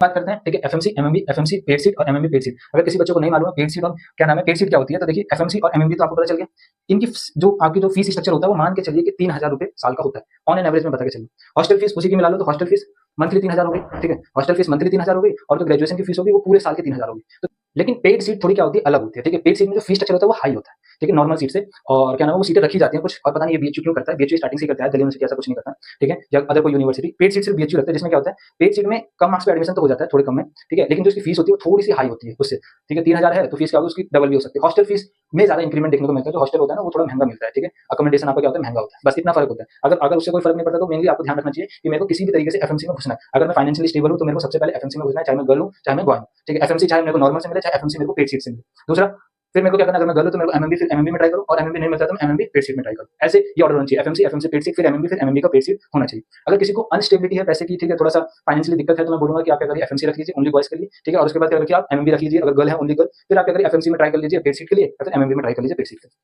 बात करते हैं, ठीक है, FMC, MMB, FMC paid seat और एमएमबी पेड सीट। अगर किसी बच्चे को नहीं मालूम है पेड सीट और क्या नाम है, पेड सीट क्या होती है, तो देखिए एफएमसी और एमएमबी तो आपको पता चल गया। इनकी जो आपकी जो फीस स्ट्रक्चर होता है वो मान के चलिए कि 3000 रुपए साल का होता है, ऑन एन एवरेज में बता के चलिए। हॉस्टल फीस उसी की मिला लो तो हॉस्टल फीस मंथली 3000 हो गई, ठीक है, हॉस्टल फीस मंथली 3000 हो गई और जो ग्रेजुएशन की फीस होगी वो पूरे साल की 3000 होगी। तो लेकिन पेड सीट थोड़ी क्या होती है, अलग होती है, ठीक है। पेड सीट में जो फीस स्ट्रक्चर होता है वो हाई होता है, ठीक है, नॉर्मल सीट से। और क्या नाम है, वो सीटें रखी जाती हैं कुछ, और पता नहीं ये बीएचयू क्यों करता है, बीएचयू स्टार्टिंग से करता है, दिल्ली यूनिवर्सिटी ऐसा कुछ नहीं करता, ठीक है, या अदर कोई यूनिवर्सिटी। पेड सीट सिर्फ बीएचयू रखता है, जिसमें क्या होता है, पेड सीट में कम मार्क्स पे एडमिशन तो हो जाता है, थोड़े कम में, ठीक है, लेकिन जो उसकी फीस होती है वो थोड़ी सी हाई होती है उससे, ठीक है। 3000 है तो फीस क्या होगी उसकी डबल भी हो सकती है। हॉस्टल फीस में ज्यादा इंक्रीमेंट देखने को मिलता है, जो हॉस्टल होता है ना वो थोड़ा महंगा मिलता है, ठीक है। अकोमोडेशन आपका क्या होता है, महंगा होता है, बस इतना फर्क होता है। अगर अगर उससे कोई फर्क नहीं पड़ता तो मेनली आपको ध्यान रखना चाहिए कि मेरे को किसी भी तरीके से एफएमसी में घुसना है। अगर मैं फाइनेंशियली स्टेबल हूं तो मेरे को सबसे पहले एफएमसी में घुसना है, चाहे मैं गर्ल हूं चाहे मैं बॉय हूं, ठीक है। एफएमसी चाहे मेरे को नॉर्मल से मिले, चाहे एफएमसी मेरे को पेड सीट से मिले। दूसरा, फिर मेरे को क्या करना, अगर मैं गर्ल हूं तो मेरे को एमएमबी, फिर एमएमबी में ट्राई करूं, और एमएमबी नहीं मिलता तो मैं एमएमबी पेड सीट में ट्राई करूं। ऐसे ये ऑर्डर होना चाहिए, एफएमसी, एफएमसी पेड सीट, फिर एमएमबी, फिर एमएमबी का पेड सीट होना चाहिए। अगर किसी को अनस्टेबिलिटी है पैसे की, ठीक है, थोड़ा सा फाइनेंशियली दिक्कत है, तो मैं बोलूंगा कि आप क्या करिए, एफएमसी रख लीजिए, ओनली बॉयज के लिए, ठीक है, और उसके बाद क्या रखिए आप एमएमबी रख लीजिए, अगर गर्ल है ओनली गर्ल, फिर आप क्या करिए एफएमसी में ट्राई कर लीजिए पेड सीट के लिए, या फिर एमएमबी में ट्राई कर लीजिए पेड सीट के लिए।